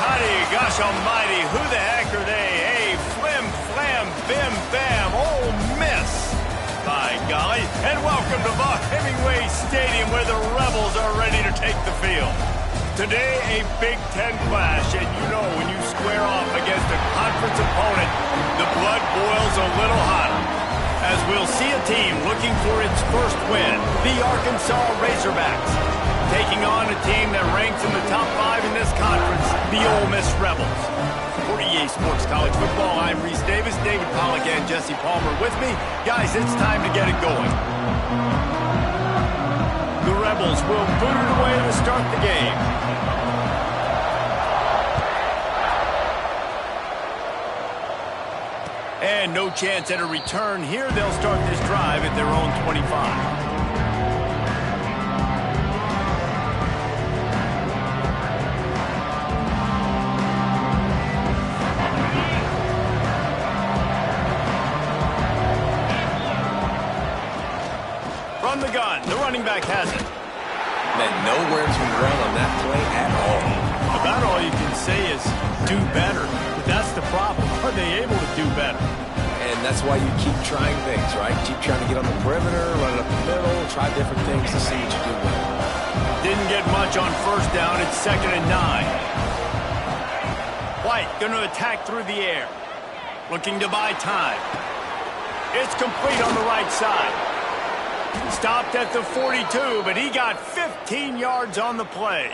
honey, gosh almighty, who the heck are they? Hey, flim, flam, bim, bam, Ole Miss. By golly, and welcome to Vaught Hemingway Stadium where the Rebels are ready to take the field. Today, a Big Ten clash, and you know when you square off against a conference opponent, the blood boils a little hotter. As we'll see a team looking for its first win, the Arkansas Razorbacks, taking on a team that ranks in the top 5 in this conference, the Ole Miss Rebels. For EA Sports College Football, I'm Reese Davis, David Pollack, and Jesse Palmer with me. Guys, it's time to get it going. The Rebels will boot it away to start the game. And no chance at a return here. They'll start this drive at their own 25. From the gun, the running back has it. Man, nowhere to run on that play at all. About all you can say is do better. But that's the problem. Are they able to do better? And that's why you keep trying things, right? Keep trying to get on the perimeter, run it up the middle, try different things to see what you do well. Didn't get much on first down. It's 2nd and 9. White going to attack through the air. Looking to buy time. It's complete on the right side. Stopped at the 42, but he got 15 yards on the play.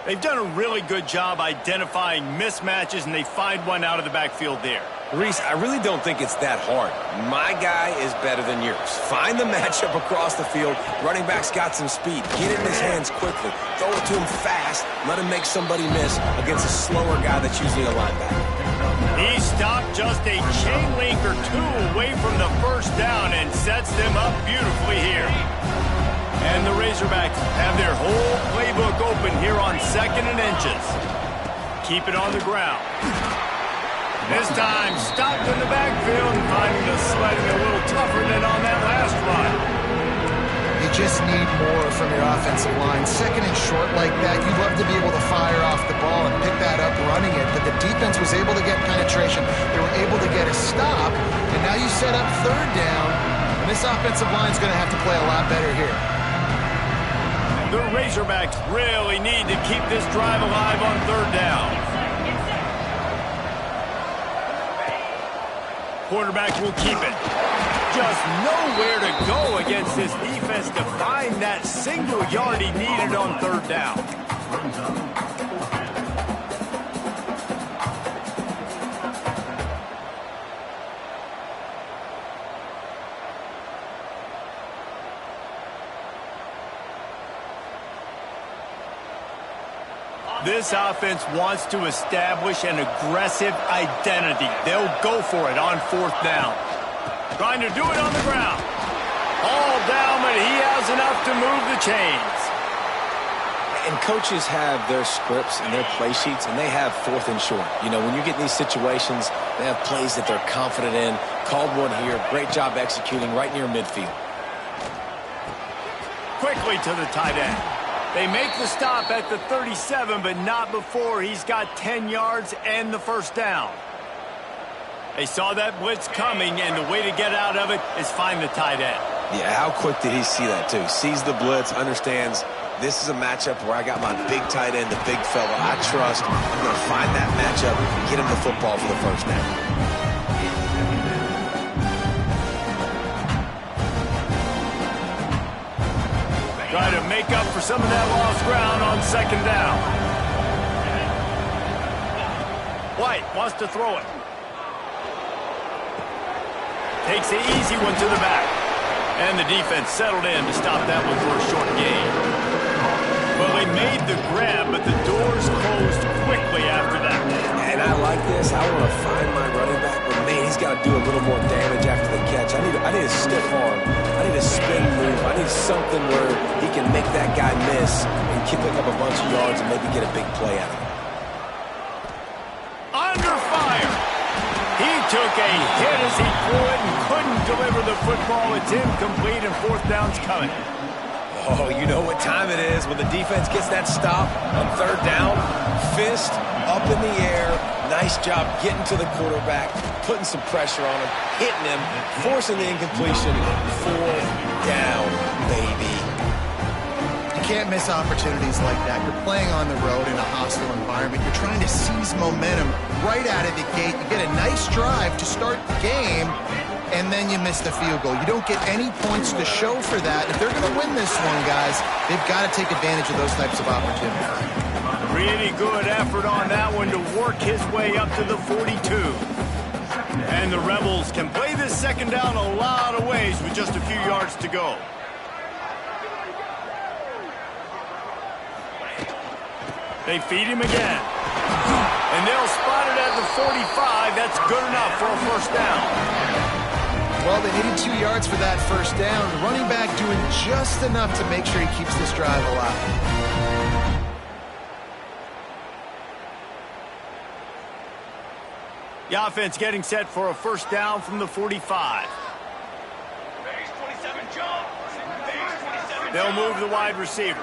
They've done a really good job identifying mismatches, and they find one out of the backfield there. Reese, I really don't think it's that hard. My guy is better than yours. Find the matchup across the field. Running back's got some speed. Get it in his hands quickly. Throw it to him fast. Let him make somebody miss against a slower guy that's usually a linebacker. He stopped just a chain link or two away from the first down and sets them up beautifully here. And the Razorbacks have their whole playbook open here on 2nd and inches. Keep it on the ground. This time, stopped in the backfield and finding the sledding a little tougher than on that last run. You just need more from your offensive line. 2nd and short like that, you'd love to be able to fire off the ball and pick that up running it, but the defense was able to get penetration. They were able to get a stop, and now you set up 3rd down, and this offensive line is going to have to play a lot better here. The Razorbacks really need to keep this drive alive on 3rd down. Quarterback will keep it. Just nowhere to go against this defense to find that single yard he needed on 3rd down. This offense wants to establish an aggressive identity. They'll go for it on 4th down. Trying to do it on the ground. All down, but he has enough to move the chains. And coaches have their scripts and their play sheets, and they have 4th and short. You know, when you get in these situations, they have plays that they're confident in. Called one here. Great job executing right near midfield. Quickly to the tight end. They make the stop at the 37, but not before he's got 10 yards and the first down. They saw that blitz coming, and the way to get out of it is find the tight end. Yeah, how quick did he see that, too? Sees the blitz, understands this is a matchup where I got my big tight end, the big fella I trust. I'm going to find that matchup and get him the football for the first down. Try to make up for some of that lost ground on 2nd down. White wants to throw it. Takes the easy one to the back. And the defense settled in to stop that one for a short gain. Well, they made the grab, but the doors closed quickly after that. And I like this. I want to find my running back, but man, he's got to do a little more damage after the catch. I need a stiff arm. I need a spin move. I need something where he can make that guy miss and pick up a bunch of yards and maybe get a big play out of it. Under fire. He took a hit as he threw it and couldn't deliver the football. It's incomplete and 4th down's coming. Oh, you know what time it is when the defense gets that stop on third down. Fist up in the air. Nice job getting to the quarterback, putting some pressure on him, hitting him, forcing the incompletion. Fourth down, baby. You can't miss opportunities like that. You're playing on the road in a hostile environment. You're trying to seize momentum right out of the gate. You get a nice drive to start the game, and then you miss the field goal. You don't get any points to show for that. If they're going to win this one, guys, they've got to take advantage of those types of opportunities. Really good effort on that one to work his way up to the 42. And the Rebels can play this second down a lot of ways with just a few yards to go. They feed him again. And they'll spot it at the 45. That's good enough for a first down. Well, they needed 2 yards for that first down. The running back doing just enough to make sure he keeps this drive alive. The offense getting set for a first down from the 45. They'll move the wide receiver.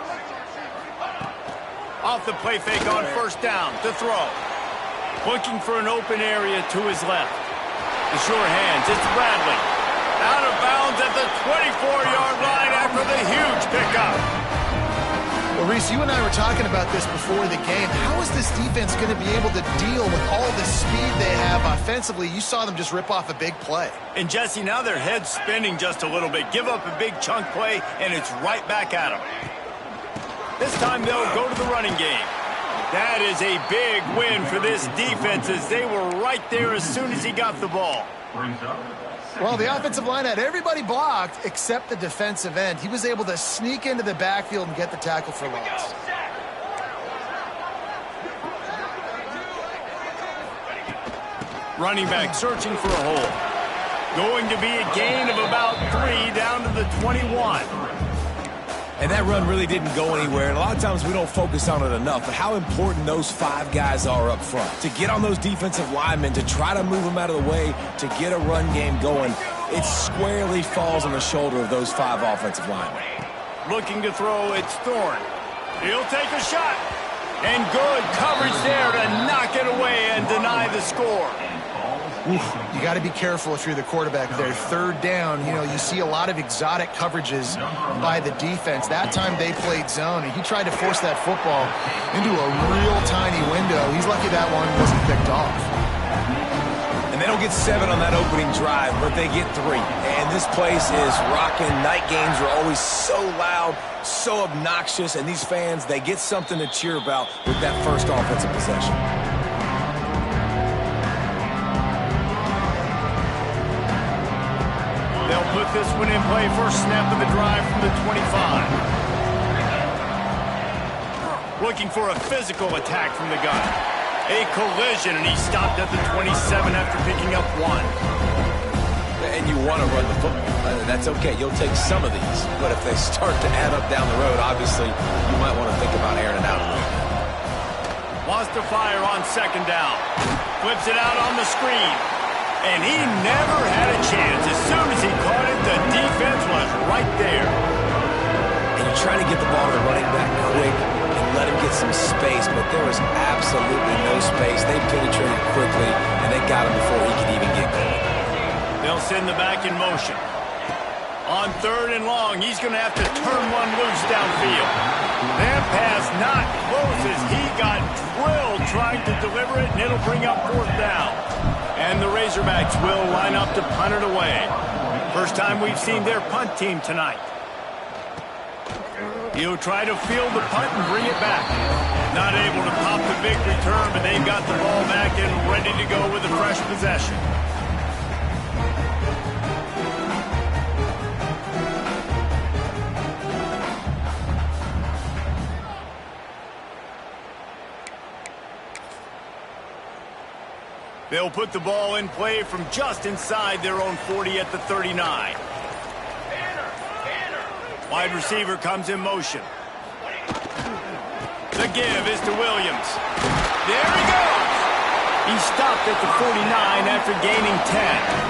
Off the play fake on first down to throw. Looking for an open area to his left. The sure hands, it's Bradley. Out of bounds at the 24-yard line after the huge pickup. Well, Reese, you and I were talking about this before the game. How is this defense going to be able to deal with all the speed they have offensively? You saw them just rip off a big play. And, Jesse, now their head's spinning just a little bit. Give up a big chunk play, and it's right back at them. This time they'll go to the running game. That is a big win for this defense as they were right there as soon as he got the ball. Well, the offensive line had everybody blocked except the defensive end. He was able to sneak into the backfield and get the tackle for loss. Running back searching for a hole. Going to be a gain of about 3 down to the 21. And that run really didn't go anywhere. And a lot of times we don't focus on it enough. But how important those 5 guys are up front. To get on those defensive linemen, to try to move them out of the way, to get a run game going, it squarely falls on the shoulder of those 5 offensive linemen. Looking to throw, it's Thorne. He'll take a shot. And good coverage there to knock it away and deny the score. You got to be careful if you're the quarterback there. Third down, you see a lot of exotic coverages by the defense. That time they played zone, and he tried to force that football into a real tiny window. He's lucky that one wasn't picked off. And they don't get 7 on that opening drive, but they get 3. And this place is rocking. Night games are always so loud, so obnoxious, and these fans, they get something to cheer about with that first offensive possession. They'll put this one in play. First snap of the drive from the 25. Looking for a physical attack from the gun. A collision, and he stopped at the 27 after picking up 1. And you want to run the football. That's okay. You'll take some of these. But if they start to add up down the road, obviously, you might want to think about airing it out a little bit. Wants to fire on second down. Flips it out on the screen. And he never had a chance. As soon as he caught it, the defense was right there. And you're trying to get the ball to the running back quick and let him get some space, but there was absolutely no space. They penetrated quickly, and they got him before he could even get going. They'll send the back in motion. On third and long, he's going to have to turn one loose downfield. That pass not close as he got drilled trying to deliver it, and it'll bring up fourth down. And the Razorbacks will line up to punt it away. First time we've seen their punt team tonight. He'll try to field the punt and bring it back. Not able to pop the big return, but they've got the ball back and ready to go with a fresh possession. They'll put the ball in play from just inside their own 40 at the 39. Wide receiver comes in motion. The give is to Williams. There he goes! He stopped at the 49 after gaining 10.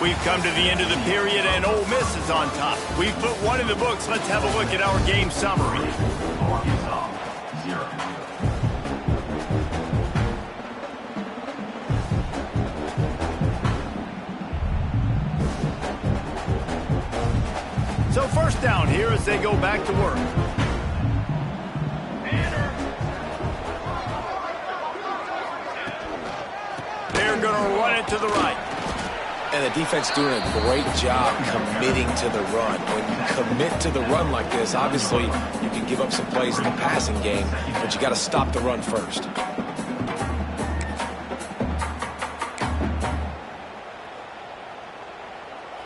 We've come to the end of the period, and Ole Miss is on top. We've put one in the books. Let's have a look at our game summary. Arkansas, 0. So first down here as they go back to work. They're going to run it to the right. And the defense doing a great job committing to the run. When you commit to the run like this, obviously you can give up some plays in the passing game, but you got to stop the run first.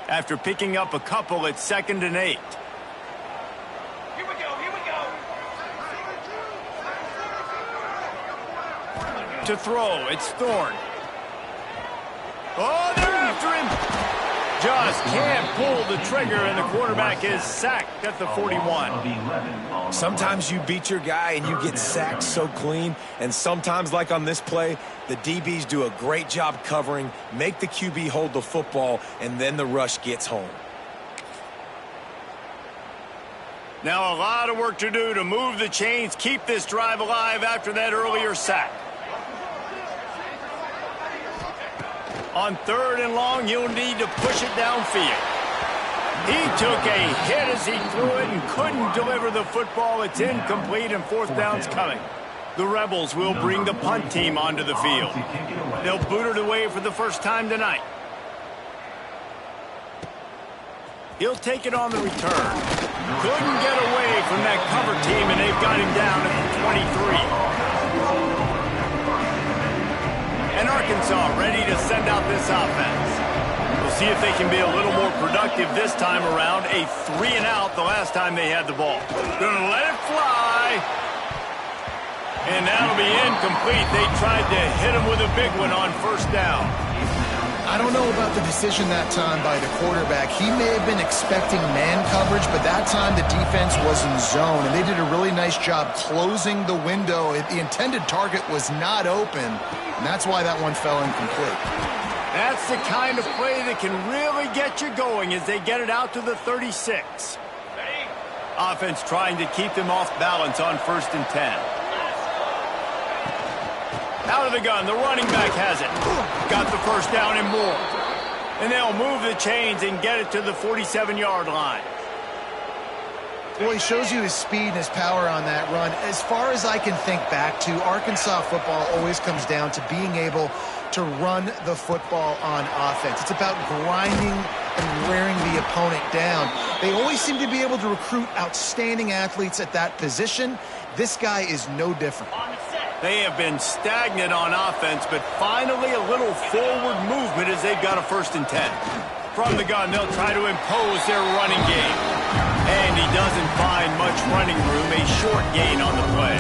After picking up a couple, it's 2nd and 8. Here we go. To throw, it's Thorne. Oh, they're after him. Just can't pull the trigger, and the quarterback is sacked at the 41. Sometimes you beat your guy and you get sacked so clean, and sometimes, like on this play, the DBs do a great job covering, make the QB hold the football, and then the rush gets home. Now a lot of work to do to move the chains, keep this drive alive after that earlier sack. On 3rd and long, you'll need to push it downfield. He took a hit as he threw it and couldn't deliver the football. It's incomplete, and 4th down's coming. The Rebels will bring the punt team onto the field. They'll boot it away for the first time tonight. He'll take it on the return. Couldn't get away from that cover team, and they've got him down at the 23. And Arkansas ready to send out this offense. We'll see if they can be a little more productive this time around. A 3-and-out the last time they had the ball. Gonna let it fly. And that'll be incomplete. They tried to hit him with a big one on 1st down. I don't know about the decision that time by the quarterback. He may have been expecting man coverage, but that time the defense was in zone, and they did a really nice job closing the window. The intended target was not open, and that's why that one fell incomplete. That's the kind of play that can really get you going as they get it out to the 36. Offense trying to keep them off balance on 1st and 10. Out of the gun, the running back has it. Got the first down and more. And they'll move the chains and get it to the 47-yard line. Well, he shows you his speed and his power on that run. As far as I can think back to, Arkansas football always comes down to being able to run the football on offense. It's about grinding and wearing the opponent down. They always seem to be able to recruit outstanding athletes at that position. This guy is no different. They have been stagnant on offense, but finally a little forward movement as they've got a 1st and 10. From the gun, they'll try to impose their running game. And he doesn't find much running room, a short gain on the play.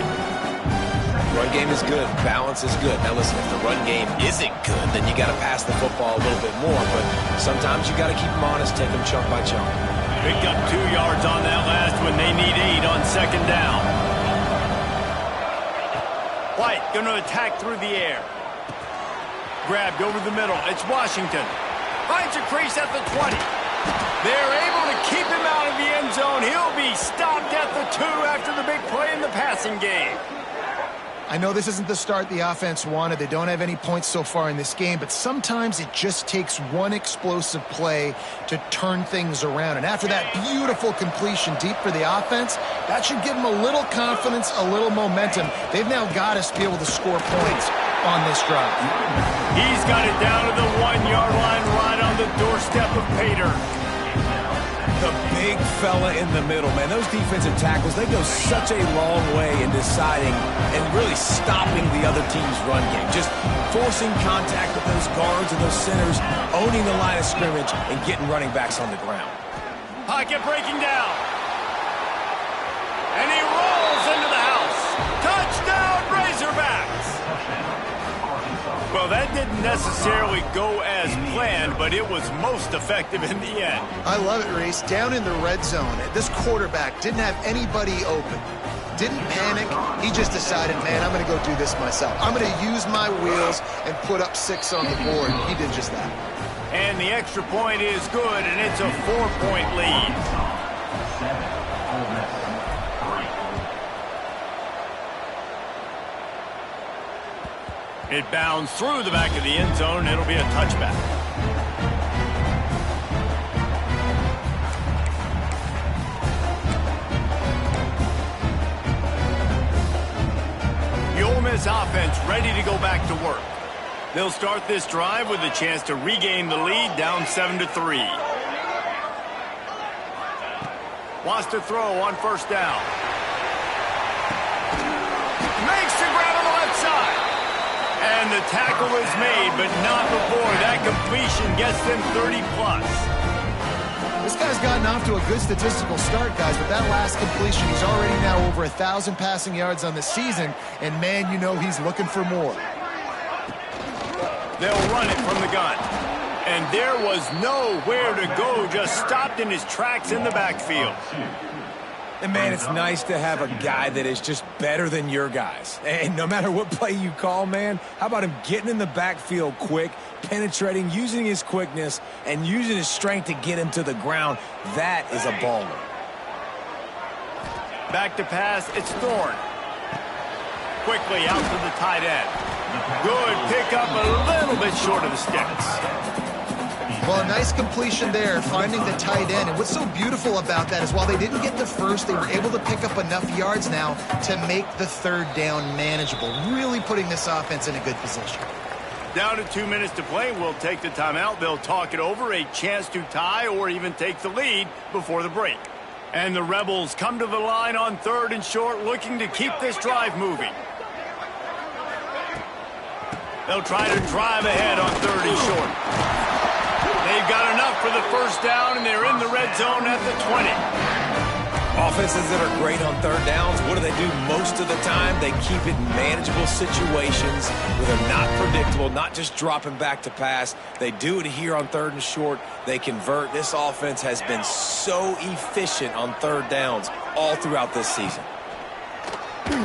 Run game is good. Balance is good. Now listen, if the run game isn't good, then you got to pass the football a little bit more. But sometimes you got to keep them honest, take them chunk by chunk. Picked up 2 yards on that last one. They need 8 on 2nd down. White going to attack through the air. Grabbed over the middle. It's Washington. Finds a crease at the 20. They're able to keep him out of the end zone. He'll be stopped at the 2 after the big play in the passing game. I know this isn't the start the offense wanted. They don't have any points so far in this game, but sometimes it just takes one explosive play to turn things around. And after that beautiful completion deep for the offense, that should give them a little confidence, a little momentum. They've now got to be able to score points on this drive. He's got it down to the 1-yard line right on the doorstep of Pater. The big fella in the middle, man. Those defensive tackles, they go such a long way in deciding and really stopping the other team's run game. Just forcing contact with those guards and those centers, owning the line of scrimmage, and getting running backs on the ground. Pocket breaking down. And he rolls into the house. Touchdown, Razorbacks! Well, that didn't necessarily go as planned, but it was most effective in the end. I love it, Reese. Down in the red zone, this quarterback didn't have anybody open. Didn't panic. He just decided, man, I'm going to go do this myself. I'm going to use my wheels and put up 6 on the board. He did just that. And the extra point is good, and it's a 4-point lead. 7, Ole Miss, 3. It bounds through the back of the end zone. It'll be a touchback. The Ole Miss offense ready to go back to work. They'll start this drive with a chance to regain the lead, down 7-3. Wants to throw on first down. Makes the grab on the left side. And the tackle is made, but not before that completion gets them 30+. This guy's gotten off to a good statistical start, guys. With that last completion, he's already now over 1,000 passing yards on the season. And, man, you know he's looking for more. They'll run it from the gun. And there was nowhere to go, just stopped in his tracks in the backfield. And, man, it's nice to have a guy that is just better than your guys. And no matter what play you call, man, how about him getting in the backfield quick, penetrating, using his quickness, and using his strength to get him to the ground? That is a baller. Back to pass, it's Thorne. Quickly out to the tight end. Good pickup, a little bit short of the sticks. Well, a nice completion there, finding the tight end. And what's so beautiful about that is while they didn't get the first, they were able to pick up enough yards now to make the third down manageable, really putting this offense in a good position. Down to 2 minutes to play. We'll take the timeout. They'll talk it over, a chance to tie or even take the lead before the break. And the Rebels come to the line on 3rd and short, looking to keep this drive moving. They'll try to drive ahead on 3rd and short. They've got enough for the first down, and they're in the red zone at the 20. Offenses that are great on 3rd downs, what do they do most of the time? They keep it in manageable situations where they're not predictable, not just dropping back to pass. They do it here on 3rd and short. They convert. This offense has been so efficient on 3rd downs all throughout this season.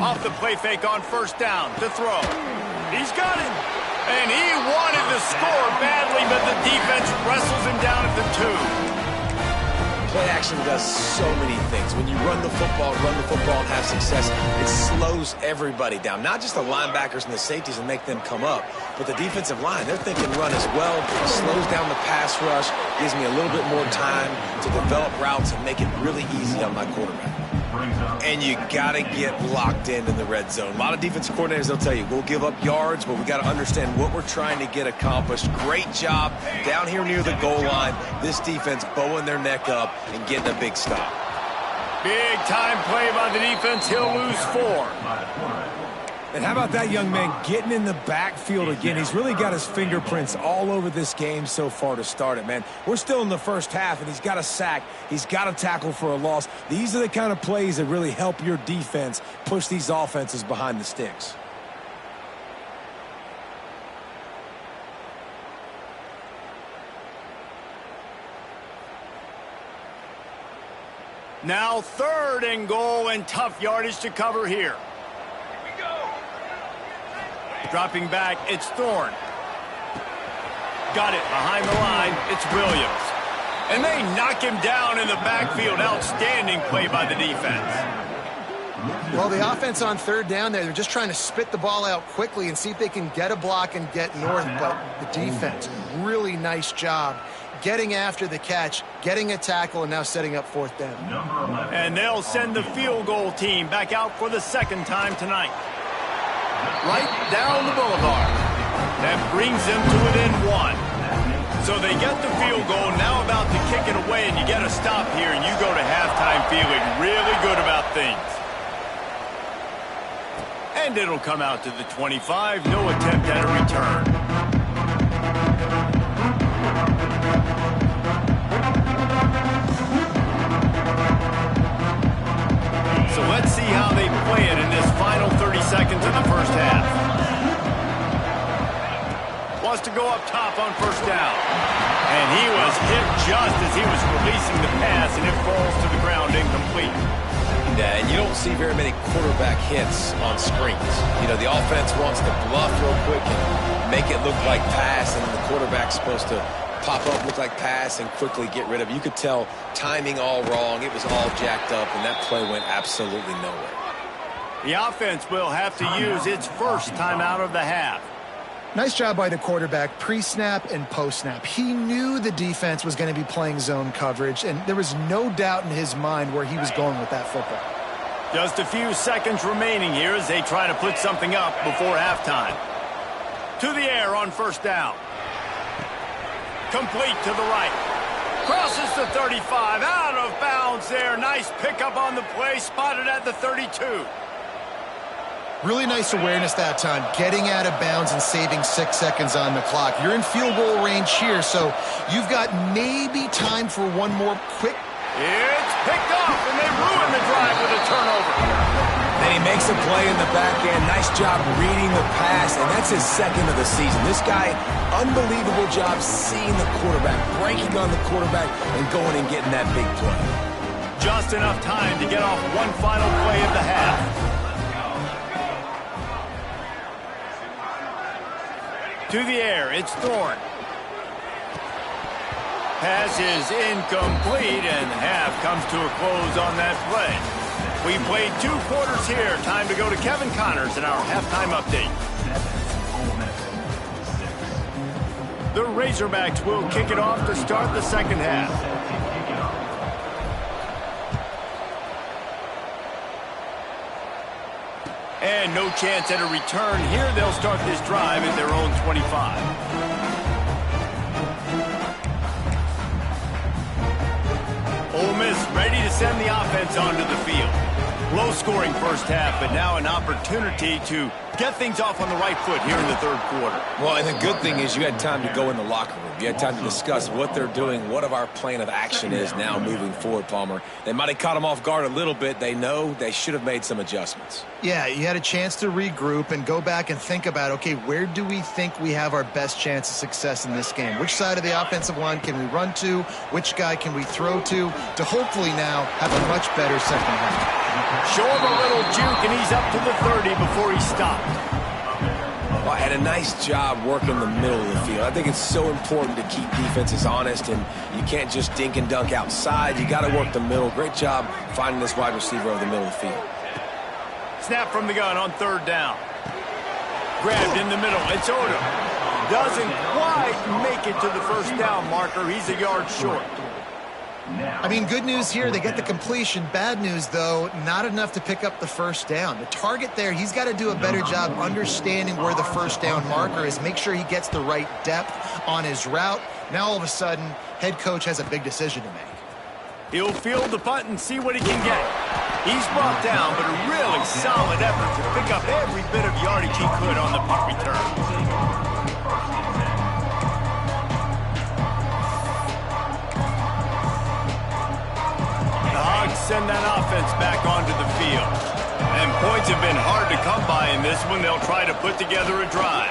Off the play fake on first down to throw. He's got it. And he wanted to score badly, but the defense wrestles him down at the 2. Play action does so many things. When you run the football and have success, it slows everybody down. Not just the linebackers and the safeties and make them come up, but the defensive line. They're thinking run as well. It slows down the pass rush, gives me a little bit more time to develop routes and make it really easy on my quarterback. And you got to get locked in the red zone. A lot of defensive coordinators, they'll tell you, we'll give up yards, but we got to understand what we're trying to get accomplished. Great job down here near the goal line. This defense bowing their neck up and getting a big stop. Big time play by the defense. He'll lose 4. And how about that young man getting in the backfield again? He's really got his fingerprints all over this game so far to start it, man. We're still in the first half, and he's got a sack. He's got a tackle for a loss. These are the kind of plays that really help your defense push these offenses behind the sticks. Now 3rd and goal, and tough yardage to cover here. Dropping back, it's Thorne. Got it behind the line, it's Williams. And they knock him down in the backfield. Outstanding play by the defense. Well, the offense on 3rd down there, they're just trying to spit the ball out quickly and see if they can get a block and get north. But the defense, really nice job getting after the catch, getting a tackle, and now setting up 4th down. And they'll send the field goal team back out for the 2nd time tonight. Right down the boulevard. That brings them to within 1. So they get the field goal, now about to kick it away, and you get a stop here, and you go to halftime feeling really good about things. And it'll come out to the 25, no attempt at a return. So let's see how they play it in this final 30 seconds of the first half. Wants to go up top on first down. And he was hit just as he was releasing the pass, and it falls to the ground incomplete. Yeah, and you don't see very many quarterback hits on screens. You know, the offense wants to bluff real quick and make it look like pass, and then the quarterback's supposed to pop up, look like pass, and quickly get rid of it. You could tell timing all wrong. It was all jacked up, and that play went absolutely nowhere. The offense will have to use its first timeout of the half. Nice job by the quarterback pre-snap and post-snap. He knew the defense was going to be playing zone coverage, and there was no doubt in his mind where he was going with that football. Just a few seconds remaining here as they try to put something up before halftime. To the air on first down. Complete to the right. Crosses the 35. Out of bounds there. Nice pickup on the play. Spotted at the 32. Really nice awareness that time, getting out of bounds and saving 6 seconds on the clock. You're in field goal range here, so you've got maybe time for one more quick. It's picked off, and they ruin the drive with a turnover. Then he makes a play in the back end. Nice job reading the pass, and that's his second of the season. This guy, unbelievable job seeing the quarterback, breaking on the quarterback, and going and getting that big play. Just enough time to get off one final play of the half. To the air, it's Thorne. Pass is incomplete, and half comes to a close on that play. We played 2 quarters here. Time to go to Kevin Connors in our halftime update. The Razorbacks will kick it off to start the second half. And no chance at a return here. They'll start this drive at their own 25. Ole Miss ready to send the offense onto the field. Low-scoring first half, but now an opportunity to get things off on the right foot here in the third quarter. Well, and the good thing is you had time to go in the locker room. You had time to discuss what they're doing, what our plan of action is now moving forward, Palmer. They might have caught them off guard a little bit. They know they should have made some adjustments. Yeah, you had a chance to regroup and go back and think about, okay, where do we think we have our best chance of success in this game? Which side of the offensive line can we run to? Which guy can we throw to hopefully now have a much better second half? Show him a little juke, and he's up to the 30 before he stopped. Well, and a nice job working the middle of the field. I think it's so important to keep defenses honest, and you can't just dink and dunk outside. You got to work the middle. Great job finding this wide receiver over the middle of the field. Snap from the gun on third down. Grabbed in the middle. It's Odom. Doesn't quite make it to the first down marker. He's a yard short. I mean, good news here, they get the completion. Bad news, though, not enough to pick up the first down. The target there, he's got to do a better job understanding where the first down marker is, make sure he gets the right depth on his route. Now, all of a sudden, head coach has a big decision to make. He'll field the punt and see what he can get. He's brought down, but a really solid effort to pick up every bit of yardage he could on the punt return. Send that offense back onto the field. And points have been hard to come by in this one. They'll try to put together a drive.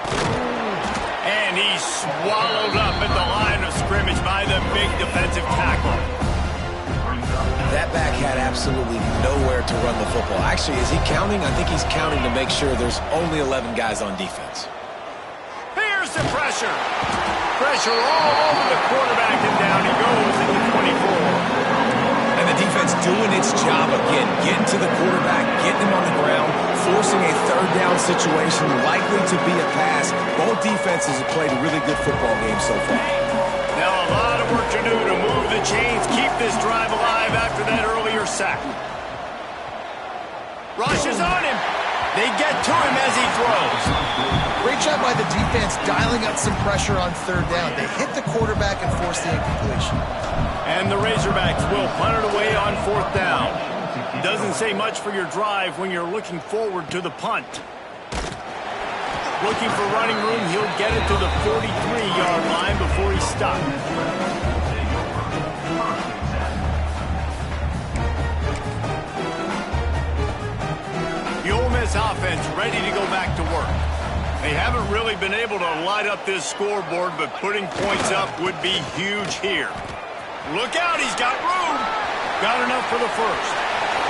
And he's swallowed up at the line of scrimmage by the big defensive tackle. That back had absolutely nowhere to run the football. Actually, is he counting? I think he's counting to make sure there's only 11 guys on defense. Here's the pressure. Pressure all over the quarterback, and down he goes in the 24. And the defense doing its job again, getting to the quarterback, getting him on the ground, forcing a third down situation, likely to be a pass. Both defenses have played a really good football game so far. Now a lot of work to do to move the chains, keep this drive alive after that earlier sack. Rush is on him. They get to him as he throws. Great job by the defense dialing up some pressure on third down. They hit the quarterback and forced the incompletion. And the Razorbacks will punt it away on fourth down. Doesn't say much for your drive when you're looking forward to the punt. Looking for running room, he'll get it to the 43-yard line before he stops. The Ole Miss offense ready to go back to work. They haven't really been able to light up this scoreboard, but putting points up would be huge here. Look out, he's got room. Got enough for the first.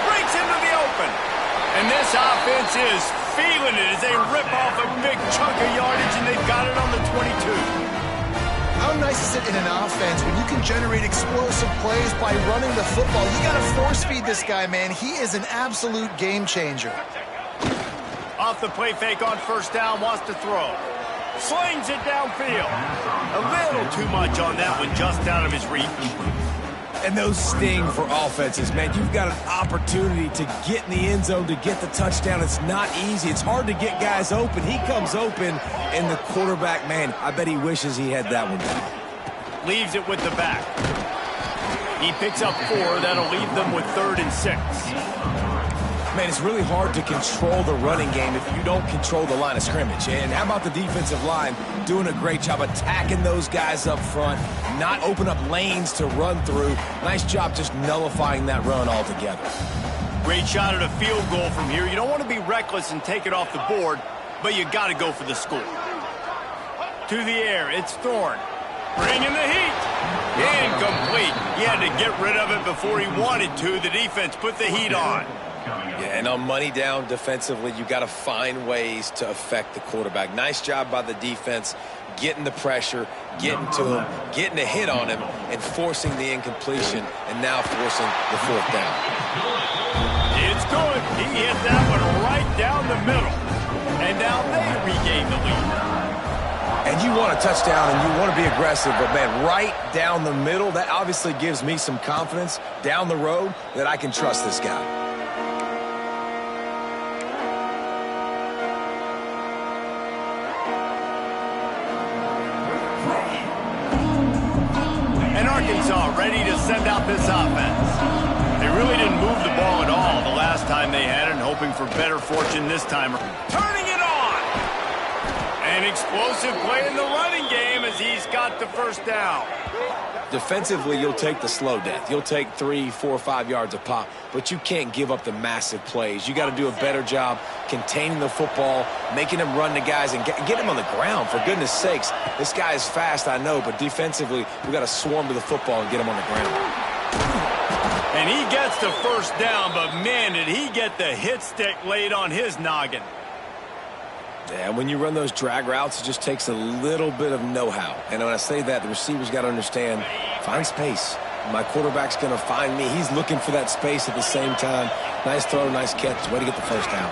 Breaks into the open. And this offense is feeling it as they rip off a big chunk of yardage, and they've got it on the 22. How nice is it in an offense when you can generate explosive plays by running the football? You got to force feed this guy, man. He is an absolute game changer. Off the play fake on first down, wants to throw. Slings it downfield. A little too much on that one, just out of his reach. And those sting for offenses, man. You've got an opportunity to get in the end zone, to get the touchdown. It's not easy. It's hard to get guys open. He comes open, and the quarterback, man, I bet he wishes he had that one down. Leaves it with the back. He picks up 4. That'll leave them with 3rd and 6. Man, it's really hard to control the running game if you don't control the line of scrimmage. And how about the defensive line doing a great job attacking those guys up front, not open up lanes to run through. Nice job just nullifying that run altogether. Great shot at a field goal from here. You don't want to be reckless and take it off the board, but you got to go for the score. To the air, it's Thorne. Bringing the heat. Incomplete. He had to get rid of it before he wanted to. The defense put the heat on. Yeah, and on money down defensively, you got to find ways to affect the quarterback. Nice job by the defense, getting the pressure, getting to him, getting a hit on him, and forcing the incompletion, and now forcing the 4th down. It's good. He hit that one right down the middle. And now they regain the lead. And you want a touchdown, and you want to be aggressive, but, man, right down the middle, that obviously gives me some confidence down the road that I can trust this guy. Arkansas ready to send out this offense. They really didn't move the ball at all the last time they had it, and hoping for better fortune this time. Turning it on! An explosive play in the running game as he's got the first down. Defensively, you'll take the slow death. You'll take 3, 4, 5 yards a pop, but you can't give up the massive plays. You got to do a better job containing the football, making him run the guys, and get him on the ground, for goodness sakes. This guy is fast, I know, but defensively, we got to swarm to the football and get him on the ground. And he gets the first down, but man, did he get the hit stick laid on his noggin. Yeah, when you run those drag routes, it just takes a little bit of know-how. And when I say that, the receivers got to understand, find space. My quarterback's going to find me. He's looking for that space at the same time. Nice throw, nice catch. Way to get the first down.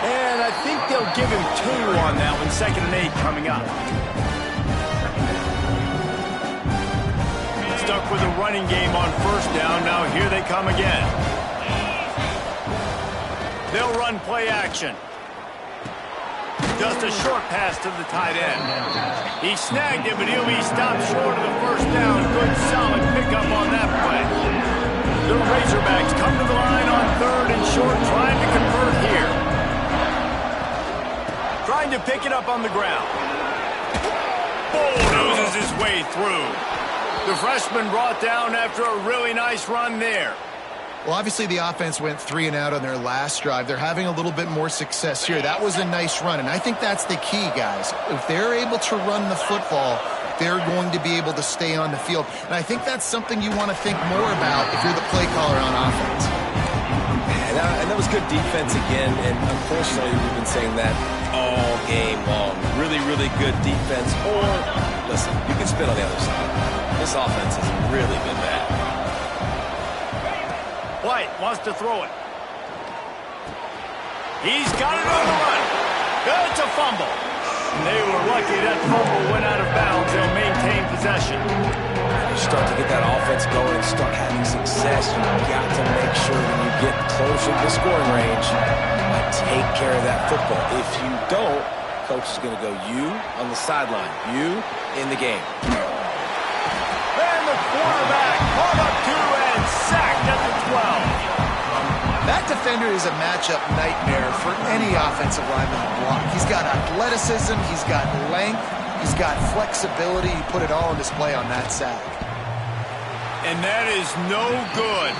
And I think they'll give him 2 on that one. 2nd and 8 coming up. Stuck with a running game on first down. Now here they come again. They'll run play action. Just a short pass to the tight end. He snagged it, but he'll be stopped short of the first down. Good, solid pickup on that play. The Razorbacks come to the line on 3rd and short, trying to convert here. Trying to pick it up on the ground. Bulldozes his way through. The freshman brought down after a really nice run there. Well, obviously the offense went 3 and out on their last drive. They're having a little bit more success here. That was a nice run, and I think that's the key, guys. If they're able to run the football, they're going to be able to stay on the field. And I think that's something you want to think more about if you're the play caller on offense. And that was good defense again, and unfortunately we've been saying that all game long. Really, really good defense. Or, listen, you can spin on the other side. This offense has really been bad. White wants to throw it. He's got it on the run. It's a fumble. They were lucky that fumble went out of bounds. They'll maintain possession. You start to get that offense going and start having success. You've got to make sure when you get closer to the scoring range, take care of that football. If you don't, coach is going to go, you on the sideline, you in the game. And the quarterback caught up to and sacked at the 12. That defender is a matchup nightmare for any offensive lineman to block. He's got athleticism, he's got length, he's got flexibility. He put it all on display on that sack. And that is no good.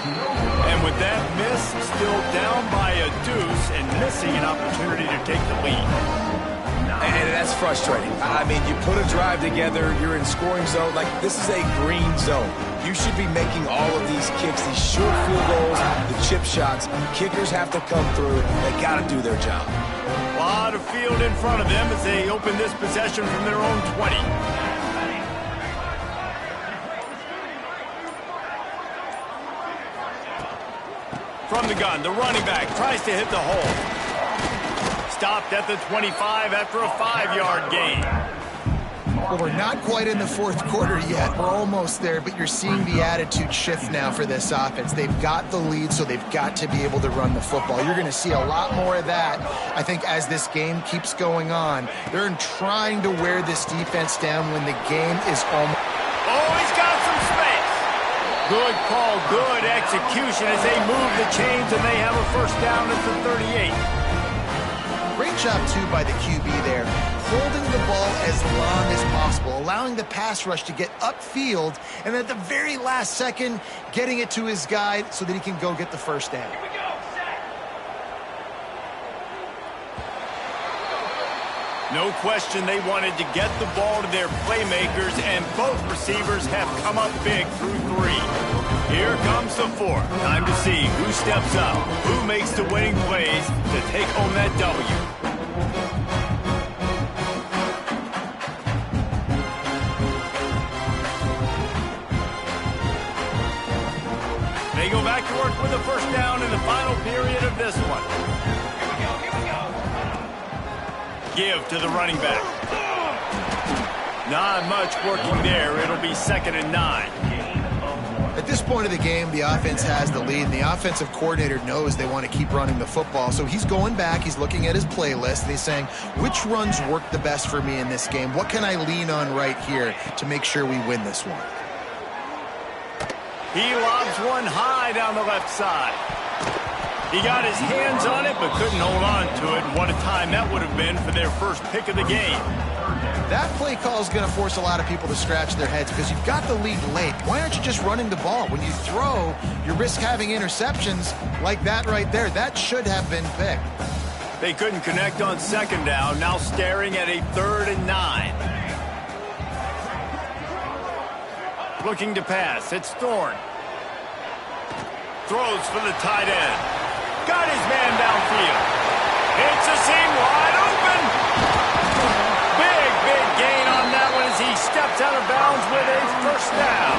And with that miss, still down by a deuce and missing an opportunity to take the lead. And that's frustrating. I mean, you put a drive together, you're in scoring zone. Like, this is a green zone. You should be making all of these kicks, these short field goals, the chip shots. Kickers have to come through. They got to do their job. A lot of field in front of them as they open this possession from their own 20. From the gun, the running back tries to hit the hole. Stopped at the 25 after a 5-yard gain. Well, we're not quite in the fourth quarter yet. We're almost there, but you're seeing the attitude shift now for this offense. They've got the lead, so they've got to be able to run the football. You're going to see a lot more of that, I think, as this game keeps going on. They're trying to wear this defense down when the game is almost... Oh, he's got some space. Good call, good execution as they move the chains and they have a first down at the 38. Great job, too, by the QB there, holding the ball as long as possible, allowing the pass rush to get upfield, and at the very last second, getting it to his guy so that he can go get the first down. No question they wanted to get the ball to their playmakers, and both receivers have come up big through 3. Here comes the 4th. Time to see who steps up, who makes the winning plays to take home that W. They go back to work with a first down in the final period of this one. Give to the running back. Not much working there. It'll be 2nd and 9. At this point of the game, the offense has the lead, and the offensive coordinator knows they want to keep running the football. So he's going back, he's looking at his playlist, and he's saying, which runs work the best for me in this game? What can I lean on right here to make sure we win this one? He lobs one high down the left side. He got his hands on it, but couldn't hold on to it. And what a time that would have been for their first pick of the game. That play call is going to force a lot of people to scratch their heads because you've got the lead late. Why aren't you just running the ball? When you throw, you risk having interceptions like that right there. That should have been picked. They couldn't connect on 2nd down, now staring at a 3rd and 9. Looking to pass, it's Thorne. Throws for the tight end. Got his man downfield. It's a seam wide open. Big gain on that one as he steps out of bounds with a first down.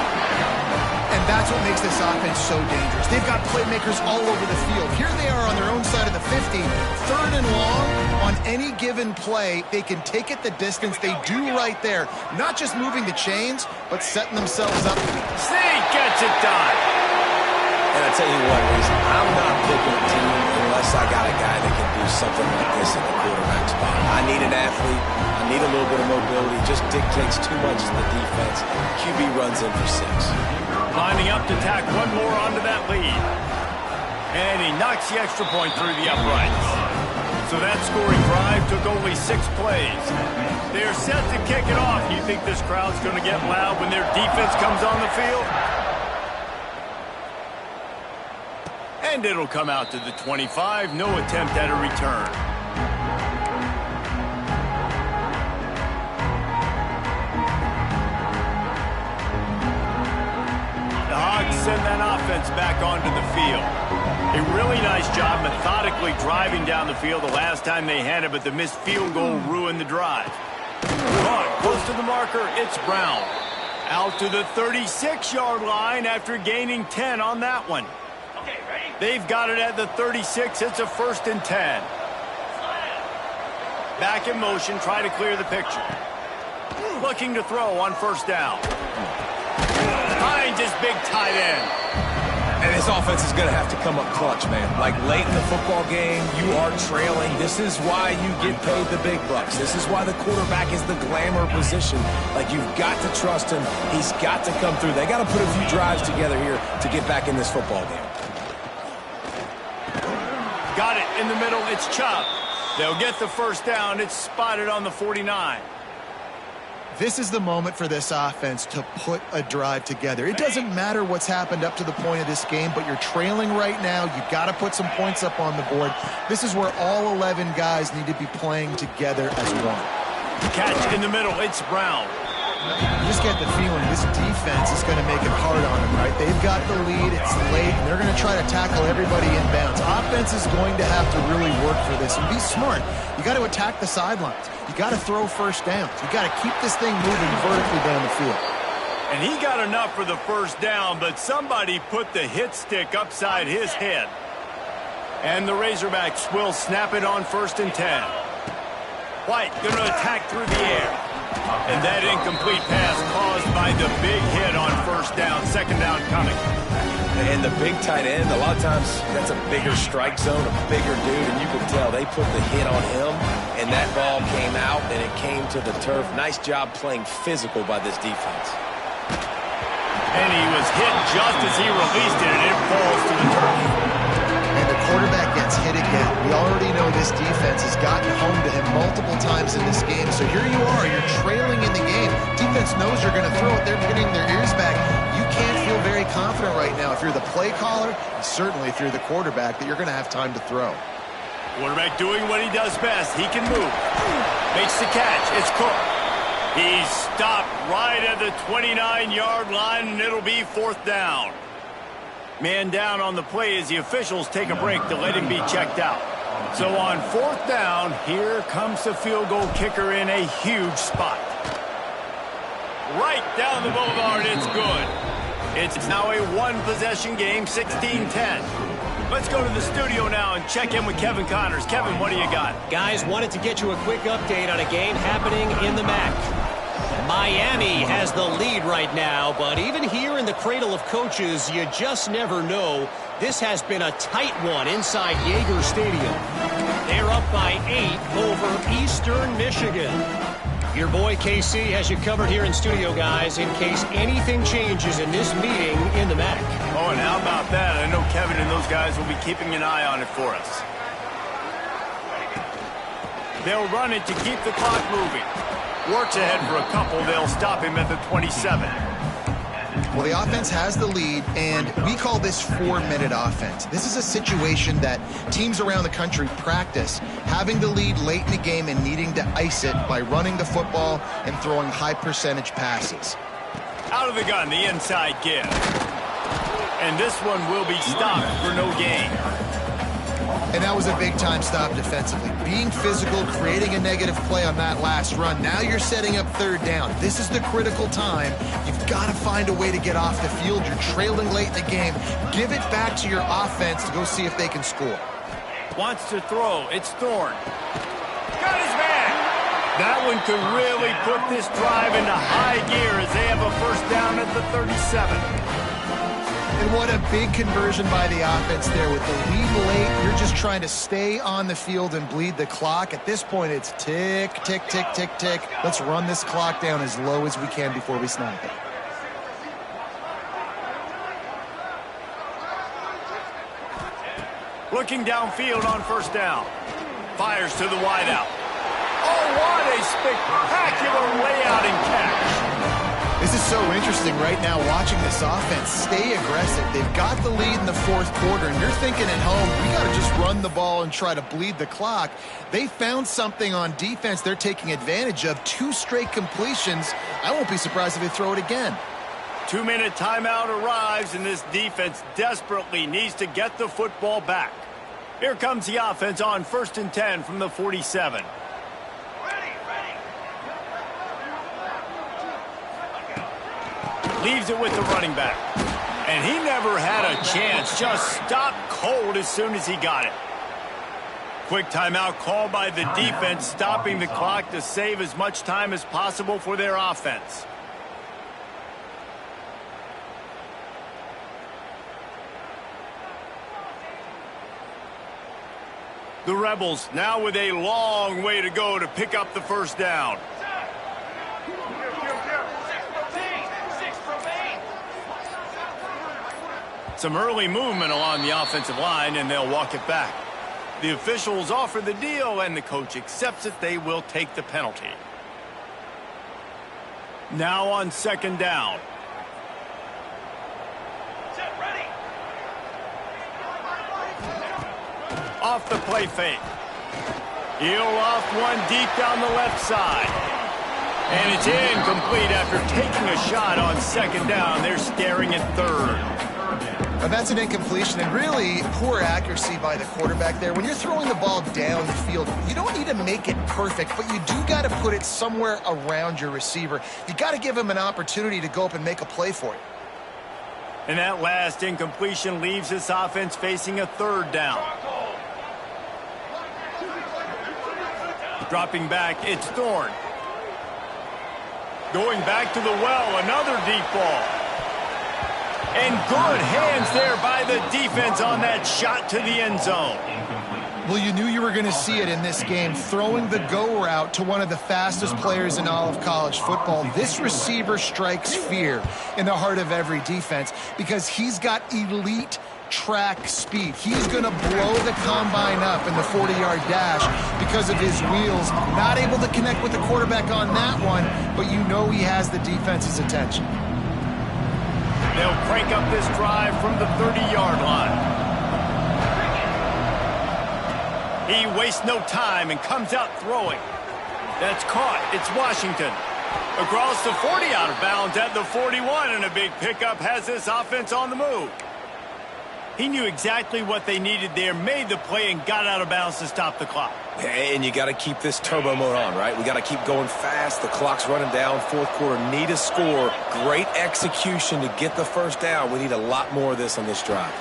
And that's what makes this offense so dangerous. They've got playmakers all over the field. Here they are on their own side of the 50. 3rd and long on any given play. They can take it the distance. They do right there. Not just moving the chains, but setting themselves up. Zeke gets it done. And I tell you what, Reese, I'm not picking a team unless I got a guy that can do something like this in the quarterback spot. I need an athlete. I need a little bit of mobility. It just dictates too much to the defense. QB runs in for 6. Lining up to tack one more onto that lead. And he knocks the extra point through the uprights. So that scoring drive took only 6 plays. They're set to kick it off. You think this crowd's going to get loud when their defense comes on the field? And it'll come out to the 25. No attempt at a return. The Hogs send that offense back onto the field. A really nice job methodically driving down the field the last time they had it, but the missed field goal ruined the drive. On, close to the marker, it's Brown. Out to the 36-yard line after gaining 10 on that one. They've got it at the 36. It's a 1st and 10. Back in motion, try to clear the picture. Looking to throw on 1st down. Behind his big tight end. And this offense is going to have to come up clutch, man. Like late in the football game, you are trailing. This is why you get paid the big bucks. This is why the quarterback is the glamour position. Like, you've got to trust him. He's got to come through. They got to put a few drives together here to get back in this football game. Got it in the middle. It's Chubb. They'll get the first down. It's spotted on the 49. This is the moment for this offense to put a drive together. It doesn't matter what's happened up to the point of this game, but you're trailing right now. You've got to put some points up on the board. This is where all 11 guys need to be playing together as one. Catch in the middle. It's Brown. You just get the feeling this defense is going to make it hard on them, right? They've got the lead. It's late, and they're going to try to tackle everybody inbounds. Offense is going to have to really work for this and be smart. You got to attack the sidelines. You got to throw first downs. You got to keep this thing moving vertically down the field. And he got enough for the first down, but somebody put the hit stick upside his head. And the Razorbacks will snap it on 1st and 10. White going to attack through the air. And that incomplete pass caused by the big hit on 1st down. 2nd down coming. And the big tight end, a lot of times that's a bigger strike zone, a bigger dude, and you can tell they put the hit on him, and that ball came out, and it came to the turf. Nice job playing physical by this defense. And he was hit just as he released it, and it falls to the turf. And the quarterback gets hit again. We already know this defense has gotten home to him multiple times in this game. So here you are, you're trailing in the game. Defense knows you're going to throw it. They're getting their ears back. You can't feel very confident right now if you're the play caller, and certainly if you're the quarterback, that you're going to have time to throw. Quarterback doing what he does best. He can move. Makes the catch. It's Cook. He's stopped right at the 29-yard line, and it'll be 4th down. Man down on the play as the officials take a break to let him be checked out. So on 4th down, here comes the field goal kicker in a huge spot. Right down the boulevard, it's good. It's now a one-possession game, 16-10. Let's go to the studio now and check in with Kevin Connors. Kevin, what do you got? Guys, wanted to get you a quick update on a game happening in the MAC. Miami has the lead right now, but even here in the cradle of coaches, you just never know. This has been a tight one inside Yager Stadium. They're up by 8 over Eastern Michigan. Your boy KC has you covered here in studio, guys, in case anything changes in this meeting in the MAC. Oh, and how about that? I know Kevin and those guys will be keeping an eye on it for us. They'll run it to keep the clock moving. Works ahead for a couple. They'll stop him at the 27. Well, the offense has the lead, and we call this 4-minute offense. This is a situation that teams around the country practice, having the lead late in the game and needing to ice it by running the football and throwing high-percentage passes. Out of the gun, the inside give. And this one will be stopped for no gain. And that was a big-time stop defensively. Being physical, creating a negative play on that last run. Now you're setting up 3rd down. This is the critical time. You've got to find a way to get off the field. You're trailing late in the game. Give it back to your offense to go see if they can score. Wants to throw. It's Thorne. Got his man. That one could really put this drive into high gear as they have a 1st down at the 37. And what a big conversion by the offense there. With the lead late, you're just trying to stay on the field and bleed the clock. At this point, it's tick, tick, tick, tick, tick. Let's run this clock down as low as we can before we snap it. Looking downfield on 1st down. Fires to the wideout. Oh, what a spectacular layout and catch. This is so interesting right now, watching this offense stay aggressive. They've got the lead in the 4th quarter, and you're thinking at home, we got to just run the ball and try to bleed the clock. They found something on defense they're taking advantage of. 2 straight completions. I won't be surprised if they throw it again. 2-minute timeout arrives, and this defense desperately needs to get the football back. Here comes the offense on 1st and 10 from the 47. Leaves it with the running back. And he never had a chance. Just stopped cold as soon as he got it. Quick timeout called by the defense, stopping the clock to save as much time as possible for their offense. The Rebels now with a long way to go to pick up the 1st down. Some early movement along the offensive line, and they'll walk it back. The officials offer the deal, and the coach accepts it. They will take the penalty. Now on 2nd down. Off the play fake. He'll loft one deep down the left side. And it's incomplete after taking a shot on 2nd down. They're staring at 3rd. And that's an incompletion, and really poor accuracy by the quarterback there. When you're throwing the ball down the field, you don't need to make it perfect, but you do got to put it somewhere around your receiver. You got to give him an opportunity to go up and make a play for you. And that last incompletion leaves this offense facing a 3rd down. Dropping back, it's Thorne. Going back to the well, another deep ball. And good hands there by the defense on that shot to the end zone. Well, you knew you were going to see it in this game, throwing the go route to one of the fastest players in all of college football. This receiver strikes fear in the heart of every defense because he's got elite track speed. He's going to blow the combine up in the 40-yard dash because of his wheels. Not able to connect with the quarterback on that one, but you know he has the defense's attention. They'll crank up this drive from the 30-yard line. He wastes no time and comes out throwing. That's caught. It's Washington. Across the 40, out of bounds at the 41, and a big pickup has this offense on the move. He knew exactly what they needed there, made the play, and got out of bounds to stop the clock. And you got to keep this turbo mode on, right? We got to keep going fast. The clock's running down. Fourth quarter, need a score. Great execution to get the first down. We need a lot more of this on this drive.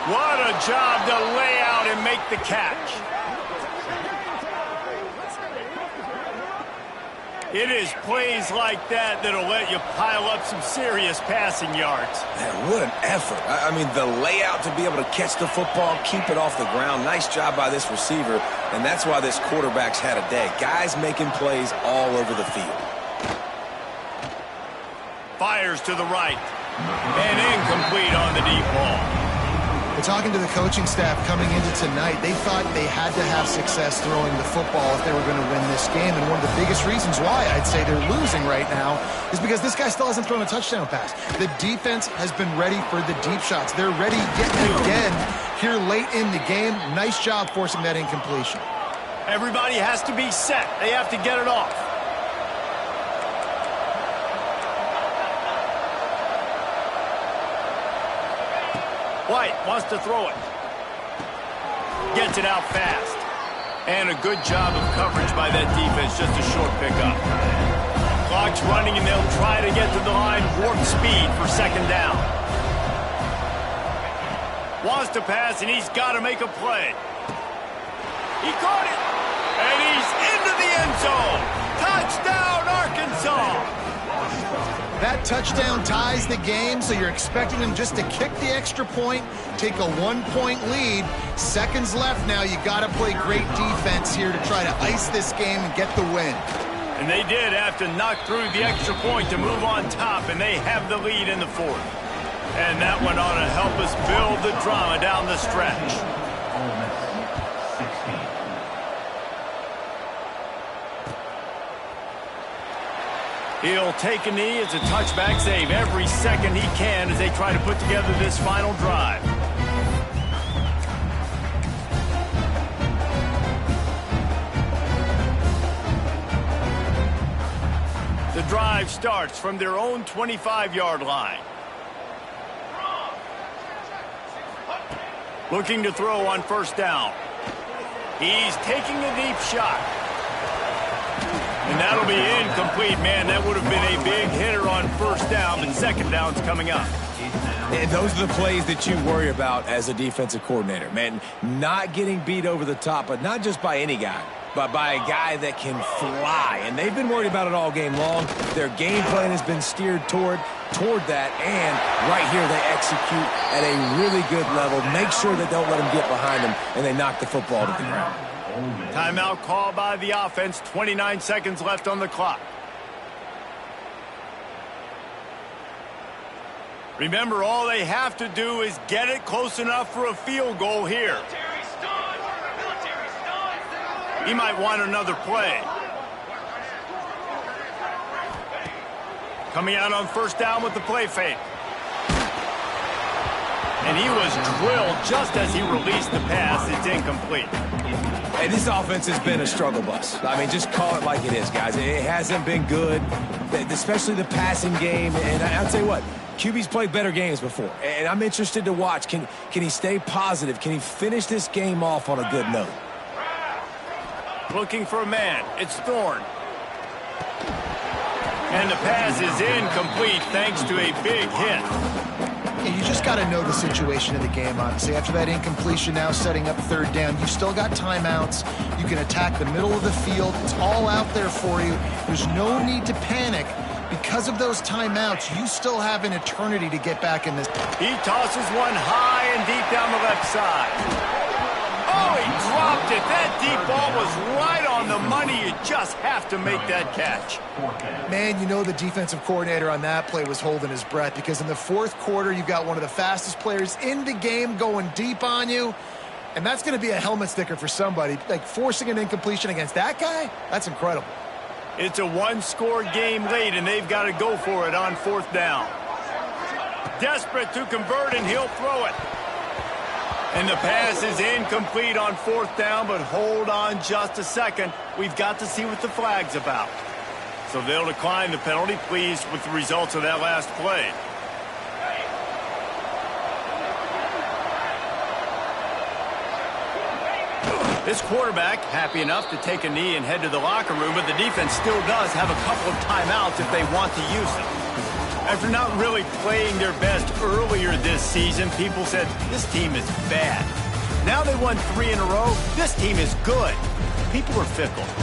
What a job to lay out and make the catch. It is plays like that that'll let you pile up some serious passing yards. Man, what an effort. I mean, the layout to be able to catch the football, keep it off the ground. Nice job by this receiver, and that's why this quarterback's had a day. Guys making plays all over the field. Fires to the right. And incomplete on the deep ball. But talking to the coaching staff coming into tonight, they thought they had to have success throwing the football if they were going to win this game. And one of the biggest reasons why I'd say they're losing right now is because this guy still hasn't thrown a touchdown pass. The defense has been ready for the deep shots. They're ready yet again here late in the game. Nice job forcing that incompletion. Everybody has to be set. They have to get it off. White wants to throw it. Gets it out fast. And a good job of coverage by that defense. Just a short pickup. Clock's running and they'll try to get to the line. Warp speed for second down. Wants to pass and he's got to make a play. He caught it. And he's into the end zone. Touchdown, Arkansas. That touchdown ties the game, so you're expecting them just to kick the extra point, take a 1-point lead. Seconds left now. You got to play great defense here to try to ice this game and get the win. And they did have to knock through the extra point to move on top, and they have the lead in the fourth. And that went on to help us build the drama down the stretch. Ole Miss 16. He'll take a knee. It's a touchback save every second he can as they try to put together this final drive. The drive starts from their own 25-yard line. Looking to throw on first down. He's taking a deep shot. And that'll be incomplete, man. That would have been a big hitter on first down, but second down's coming up. And those are the plays that you worry about as a defensive coordinator, man. Not getting beat over the top, but not just by any guy, but by a guy that can fly. And they've been worried about it all game long. Their game plan has been steered toward that, and right here they execute at a really good level. Make sure they don't let them get behind them, and they knock the football to the ground. Timeout called by the offense. 29 seconds left on the clock. Remember, all they have to do is get it close enough for a field goal here. He might want another play. Coming out on first down with the play fake. And he was drilled just as he released the pass. It's incomplete. Hey, this offense has been a struggle bus. I mean, just call it like it is, guys. It hasn't been good, especially the passing game. And I'll tell you what, QB's played better games before. And I'm interested to watch. Can he stay positive? Can he finish this game off on a good note? Looking for a man. It's Thorne. And the pass is incomplete thanks to a big hit. And you just got to know the situation of the game, honestly. After that incompletion, now setting up third down, you still got timeouts. You can attack the middle of the field. It's all out there for you. There's no need to panic. Because of those timeouts, you still have an eternity to get back in this. He tosses one high and deep down the left side. Oh, he dropped it. That deep ball was right on the money. You just have to make that catch. Man, you know the defensive coordinator on that play was holding his breath, because in the fourth quarter, you've got one of the fastest players in the game going deep on you, and that's going to be a helmet sticker for somebody. Like, forcing an incompletion against that guy, that's incredible. It's a one-score game late, and they've got to go for it on fourth down. Desperate to convert, and he'll throw it. And the pass is incomplete on fourth down, but hold on just a second. We've got to see what the flag's about. So they'll decline the penalty, pleased with the results of that last play. This quarterback happy enough to take a knee and head to the locker room, but the defense still does have a couple of timeouts if they want to use them. After not really playing their best earlier this season, people said, this team is bad. Now they won 3 in a row. This team is good. People are fickle.